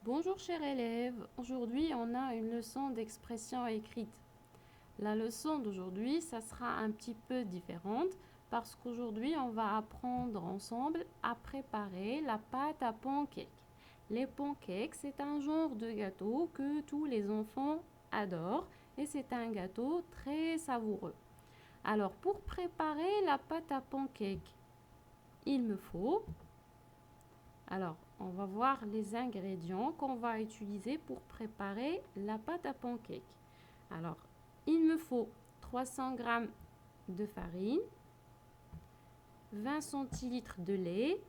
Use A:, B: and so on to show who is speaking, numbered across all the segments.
A: Bonjour chers élèves, aujourd'hui on a une leçon d'expression écrite. La leçon d'aujourd'hui, ça sera un petit peu différente parce qu'aujourd'hui on va apprendre ensemble à préparer la pâte à pancakes. Les pancakes, c'est un genre de gâteau que tous les enfants adorent et c'est un gâteau très savoureux. Alors pour préparer la pâte à pancakes, il me faut... Alors, on va voir les ingrédients qu'on va utiliser pour préparer la pâte à pancakes. Alors, il me faut 300 g de farine, 20 centilitres de lait,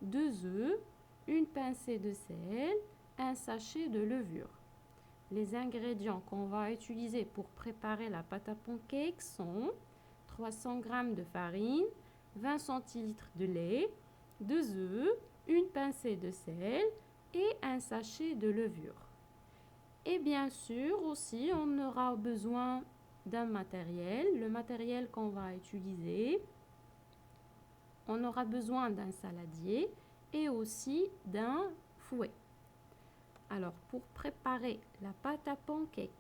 A: 2 œufs, une pincée de sel, un sachet de levure. Les ingrédients qu'on va utiliser pour préparer la pâte à pancakes sont 300 g de farine, 20 centilitres de lait, 2 œufs, une pincée de sel et un sachet de levure. Et bien sûr aussi, on aura besoin d'un matériel. Le matériel qu'on va utiliser, on aura besoin d'un saladier et aussi d'un fouet. Alors, pour préparer la pâte à pancakes,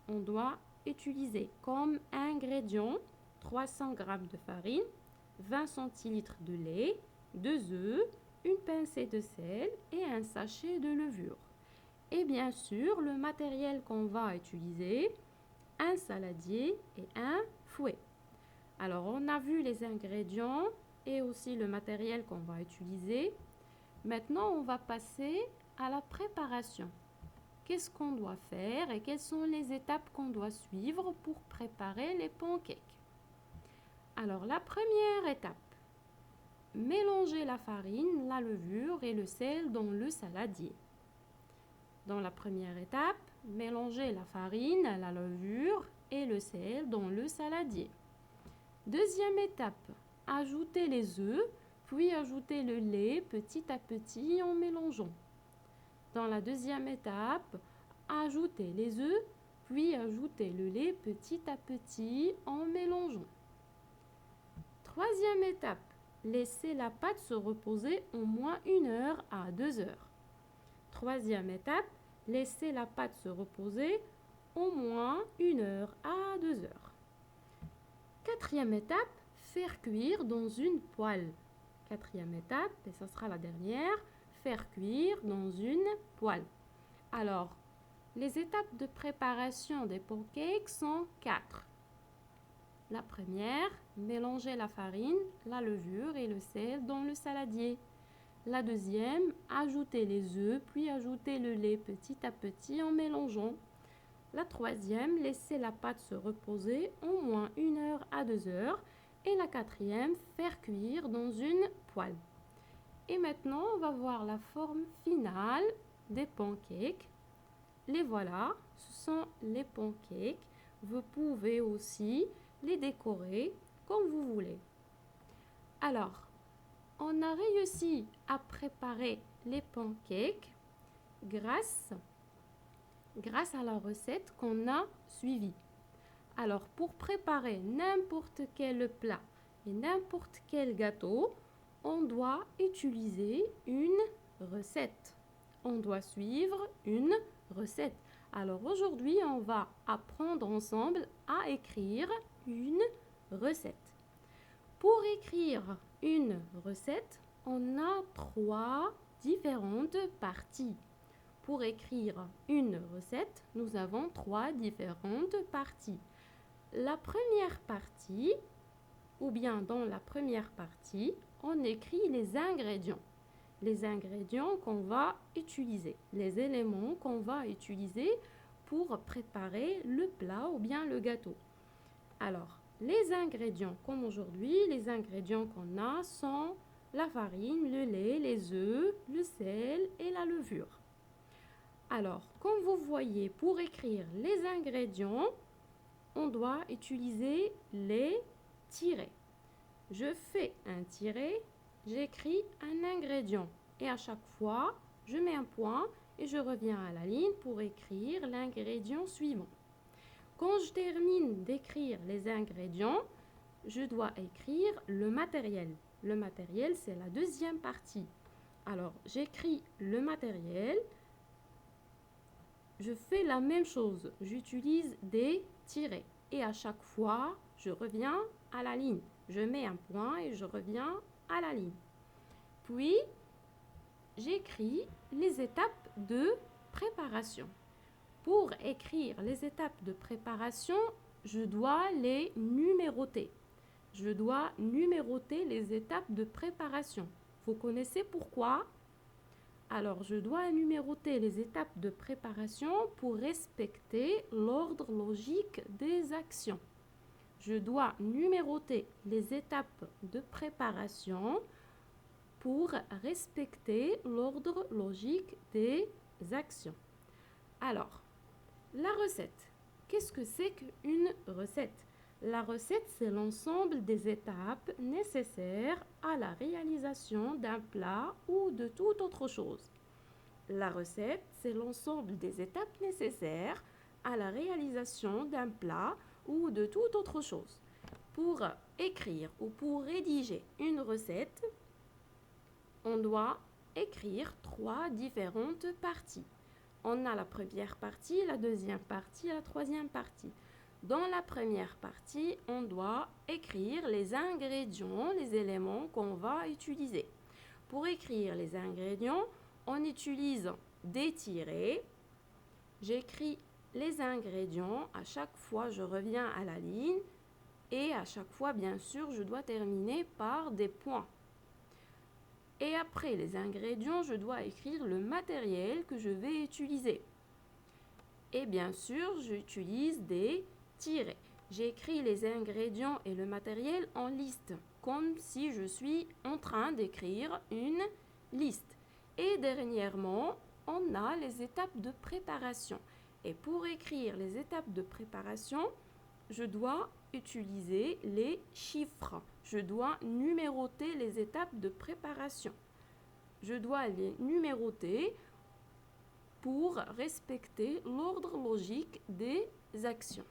A: on doit utiliser comme ingrédients 300 g de farine, 20 centilitres de lait, 2 œufs, une pincée de sel et un sachet de levure. Et bien sûr, le matériel qu'on va utiliser, un saladier et un fouet. Alors, on a vu les ingrédients et aussi le matériel qu'on va utiliser. Maintenant, on va passer à la préparation. Qu'est-ce qu'on doit faire et quelles sont les étapes qu'on doit suivre pour préparer les pancakes? Alors, la première étape, mélanger la farine, la levure et le sel dans le saladier. Dans la première étape, mélanger la farine, la levure et le sel dans le saladier. Deuxième étape, ajouter les œufs, puis ajouter le lait petit à petit en mélangeant. Dans la deuxième étape, ajouter les œufs, puis ajouter le lait petit à petit en mélangeant. Troisième étape, laisser la pâte se reposer au moins 1 heure à 2 heures. Troisième étape, laisser la pâte se reposer au moins 1 heure à 2 heures. Quatrième étape, faire cuire dans une poêle. Quatrième étape, et ce sera la dernière, faire cuire dans une poêle. Alors, les étapes de préparation des pancakes sont 4. La première, mélanger la farine, la levure et le sel dans le saladier. La deuxième, ajouter les œufs, puis ajouter le lait petit à petit en mélangeant. La troisième, laisser la pâte se reposer au moins 1 heure à 2 heures. Et la quatrième, faire cuire dans une poêle. Et maintenant, on va voir la forme finale des pancakes. Les voilà, ce sont les pancakes. Vous pouvez aussi les décorer comme vous voulez. Alors, on a réussi à préparer les pancakes grâce à la recette qu'on a suivie. Alors, pour préparer n'importe quel plat et n'importe quel gâteau, on doit utiliser une recette. On doit suivre une recette. Alors aujourd'hui, on va apprendre ensemble à écrire une recette. Pour écrire une recette, on a 3 différentes parties. Pour écrire une recette, nous avons 3 différentes parties. La première partie, ou bien dans la première partie, on écrit les ingrédients. Les ingrédients qu'on va utiliser, les éléments qu'on va utiliser pour préparer le plat ou bien le gâteau. Alors, les ingrédients, comme aujourd'hui, les ingrédients qu'on a sont la farine, le lait, les œufs, le sel et la levure. Alors, comme vous voyez, pour écrire les ingrédients, on doit utiliser les tirets. Je fais un tiret, j'écris un ingrédient et à chaque fois, je mets un point et je reviens à la ligne pour écrire l'ingrédient suivant. Quand je termine d'écrire les ingrédients, je dois écrire le matériel. Le matériel, c'est la deuxième partie. Alors, j'écris le matériel, je fais la même chose. J'utilise des tirets. Et à chaque fois, je reviens à la ligne. Je mets un point et je reviens à la ligne. Puis, j'écris les étapes de préparation. Pour écrire les étapes de préparation, je dois les numéroter. Je dois numéroter les étapes de préparation. Vous connaissez pourquoi? Alors, je dois numéroter les étapes de préparation pour respecter l'ordre logique des actions. Je dois numéroter les étapes de préparation pour respecter l'ordre logique des actions. Alors, la recette. Qu'est-ce que c'est qu'une recette? La recette, c'est l'ensemble des étapes nécessaires à la réalisation d'un plat ou de toute autre chose. La recette, c'est l'ensemble des étapes nécessaires à la réalisation d'un plat ou de toute autre chose. Pour écrire ou pour rédiger une recette, on doit écrire 3 différentes parties. On a la première partie, la deuxième partie et la troisième partie. Dans la première partie, on doit écrire les ingrédients, les éléments qu'on va utiliser. Pour écrire les ingrédients, on utilise des tirets. J'écris les ingrédients. À chaque fois, je reviens à la ligne. Et à chaque fois, bien sûr, je dois terminer par des points. Et après les ingrédients, je dois écrire le matériel que je vais utiliser. Et bien sûr, j'utilise des tirets. J'écris les ingrédients et le matériel en liste, comme si je suis en train d'écrire une liste. Et dernièrement, on a les étapes de préparation. Et pour écrire les étapes de préparation, je dois utiliser les chiffres. Je dois numéroter les étapes de préparation. Je dois les numéroter pour respecter l'ordre logique des actions.